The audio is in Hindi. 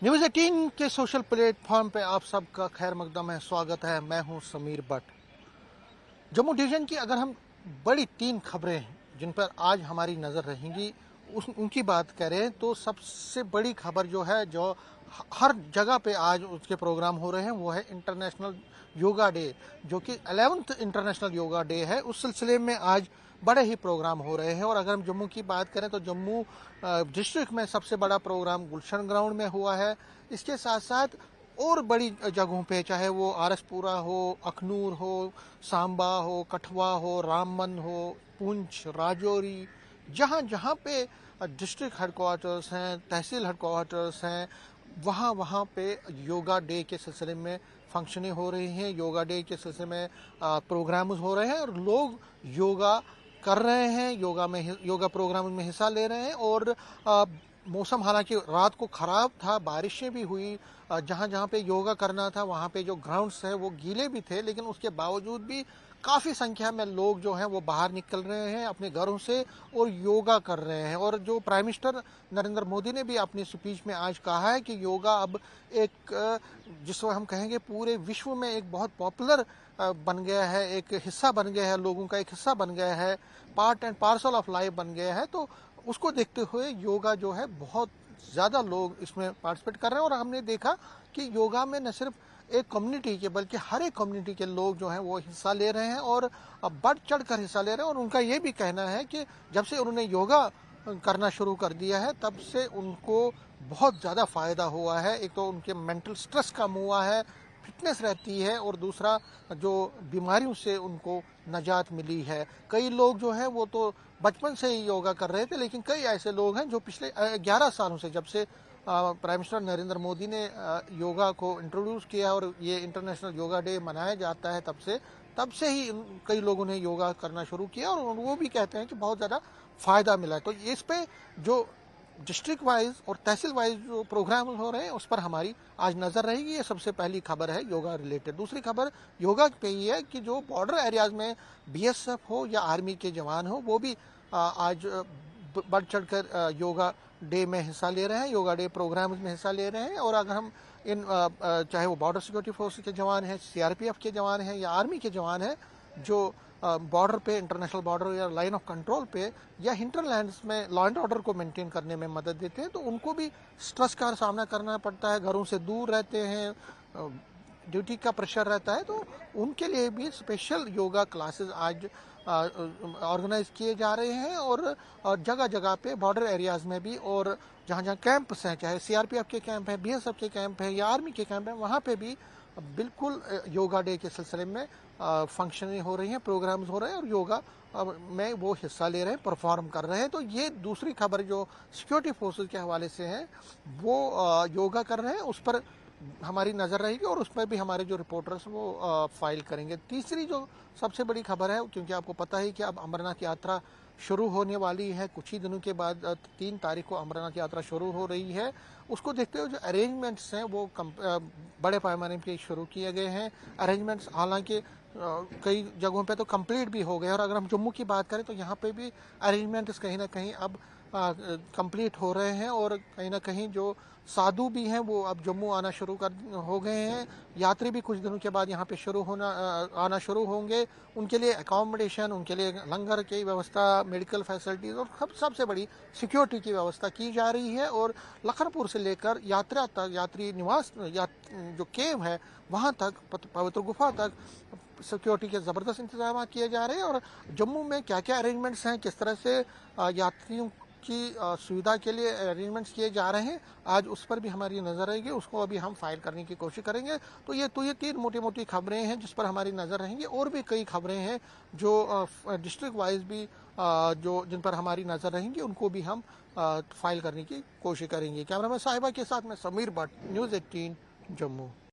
न्यूज़ 18 के सोशल प्लेटफॉर्म पे आप सबका खैर मकदम है, स्वागत है। मैं हूं समीर बट। जम्मू डिवीज़न की अगर हम बड़ी 3 खबरें हैं जिन पर आज हमारी नज़र रहेंगी, उनकी बात करें तो सबसे बड़ी खबर जो है, जो हर जगह पे आज उसके प्रोग्राम हो रहे हैं, वो है इंटरनेशनल योगा डे, जो कि 11th इंटरनेशनल योगा डे है। उस सिलसिले में आज बड़े ही प्रोग्राम हो रहे हैं। और अगर हम जम्मू की बात करें तो जम्मू डिस्ट्रिक्ट में सबसे बड़ा प्रोग्राम गुलशन ग्राउंड में हुआ है। इसके साथ साथ और बड़ी जगहों पे, चाहे वो आरसपुरा हो, अखनूर हो, सांबा हो, कठवा हो, रामबन हो, पुंछ, राजौरी, जहाँ जहाँ पे डिस्ट्रिक्ट हेडक्वार्टर्स हैं, तहसील हेडक्वार्टर्स हैं, वहाँ वहाँ पे योगा डे के सिलसिले में फंक्शनें हो रही हैं। योगा डे के सिलसिले में प्रोग्राम्स हो रहे हैं और लोग योगा कर रहे हैं, योगा प्रोग्राम में हिस्सा ले रहे हैं। और मौसम हालांकि रात को ख़राब था, बारिशें भी हुई। जहाँ जहाँ पे योगा करना था वहाँ पे जो ग्राउंड्स है वो गीले भी थे, लेकिन उसके बावजूद भी काफ़ी संख्या में लोग जो हैं वो बाहर निकल रहे हैं अपने घरों से और योगा कर रहे हैं। और जो प्राइम मिनिस्टर नरेंद्र मोदी ने भी अपनी स्पीच में आज कहा है कि योगा अब एक जिसको हम कहेंगे पूरे विश्व में एक बहुत पॉपुलर बन गया है, एक हिस्सा बन गया है, लोगों का एक हिस्सा बन गया है, part and parcel of life बन गया है। तो उसको देखते हुए योगा जो है, बहुत ज़्यादा लोग इसमें पार्टिसिपेट कर रहे हैं। और हमने देखा कि योगा में न सिर्फ एक कम्युनिटी के बल्कि हर एक कम्युनिटी के लोग जो हैं वो हिस्सा ले रहे हैं और बढ़ चढ़ कर हिस्सा ले रहे हैं। और उनका ये भी कहना है कि जब से उन्होंने योगा करना शुरू कर दिया है तब से उनको बहुत ज़्यादा फ़ायदा हुआ है। एक तो उनके मेंटल स्ट्रेस कम हुआ है, फिटनेस रहती है, और दूसरा जो बीमारियों से उनको निजात मिली है। कई लोग जो हैं वो तो बचपन से ही योगा कर रहे थे, लेकिन कई ऐसे लोग हैं जो पिछले 11 सालों से, जब से प्राइम मिनिस्टर नरेंद्र मोदी ने योगा को इंट्रोड्यूस किया और ये इंटरनेशनल योगा डे मनाया जाता है, तब से ही कई लोगों ने योगा करना शुरू किया और वो भी कहते हैं कि बहुत ज़्यादा फ़ायदा मिला है। तो इस पे जो डिस्ट्रिक्ट वाइज और तहसील वाइज जो प्रोग्राम हो रहे हैं उस पर हमारी आज नज़र रहेगी। ये सबसे पहली खबर है योगा रिलेटेड। दूसरी खबर योगा पे ही है कि जो बॉर्डर एरियाज में बीएसएफ हो या आर्मी के जवान हो, वो भी आज बढ़ चढ़कर योगा डे में हिस्सा ले रहे हैं, योगा डे प्रोग्राम्स में हिस्सा ले रहे हैं। और अगर हम इन चाहे वो बॉर्डर सिक्योरिटी फोर्स के जवान हैं, सीआरपीएफ के जवान हैं या आर्मी के जवान हैं, जो बॉर्डर पे, इंटरनेशनल बॉर्डर या लाइन ऑफ कंट्रोल पे या हिंटरलैंड्स में लॉ एंड ऑर्डर को मेंटेन करने में मदद देते हैं, तो उनको भी स्ट्रेस का सामना करना पड़ता है, घरों से दूर रहते हैं, ड्यूटी का प्रेशर रहता है। तो उनके लिए भी स्पेशल योगा क्लासेस आज ऑर्गेनाइज किए जा रहे हैं। और जगह जगह पे बॉर्डर एरियाज में भी, और जहाँ जहाँ कैंप्स हैं, चाहे सीआरपीएफ के कैंप हैं, बीएसएफ के कैंप हैं या आर्मी के कैंप हैं, वहाँ पे भी बिल्कुल योगा डे के सिलसिले में फंक्शनें हो रही हैं, प्रोग्राम्स हो रहे हैं और योगा में वो हिस्सा ले रहे हैं, परफॉर्म कर रहे हैं। तो ये दूसरी खबर जो सिक्योरिटी फोर्सेस के हवाले से है, वो योगा कर रहे हैं, उस पर हमारी नज़र रहेगी और उस पर भी हमारे जो रिपोर्टर्स वो फाइल करेंगे। तीसरी जो सबसे बड़ी खबर है, क्योंकि आपको पता है कि अब अमरनाथ यात्रा शुरू होने वाली है कुछ ही दिनों के बाद, 3 तारीख को अमरनाथ यात्रा शुरू हो रही है। उसको देखते हुए जो अरेंजमेंट्स हैं वो बड़े पैमाने पे शुरू किए गए हैं। अरेंजमेंट्स हालांकि कई जगहों पे तो कंप्लीट भी हो गए। और अगर हम जम्मू की बात करें तो यहाँ पे भी अरेंजमेंट्स कहीं ना कहीं अब कंप्लीट हो रहे हैं और कहीं ना कहीं जो साधु भी हैं वो अब जम्मू आना शुरू कर हो गए हैं। यात्री भी कुछ दिनों के बाद यहाँ पे आना शुरू होंगे। उनके लिए अकोमोडेशन, उनके लिए लंगर की व्यवस्था, मेडिकल फैसिलिटीज़ और सबसे बड़ी सिक्योरिटी की व्यवस्था की जा रही है। और लखनपुर से लेकर यात्रा तक, यात्री निवास जो केव है वहाँ तक, पवित्र गुफा तक सिक्योरिटी के ज़बरदस्त इंतजाम किए जा रहे हैं। और जम्मू में क्या क्या अरेंजमेंट्स हैं, किस तरह से यात्रियों की सुविधा के लिए अरेंजमेंट्स किए जा रहे हैं, आज उस पर भी हमारी नज़र रहेगी, उसको अभी हम फाइल करने की कोशिश करेंगे। तो ये 3 मोटी मोटी खबरें हैं जिस पर हमारी नज़र रहेंगी। और भी कई खबरें हैं जो डिस्ट्रिक्ट वाइज भी जो जिन पर हमारी नज़र रहेंगी, उनको भी हम फाइल करने की कोशिश करेंगे। कैमरामैन साहिबा के साथ मैं समीर भट्ट, न्यूज़ 18 जम्मू।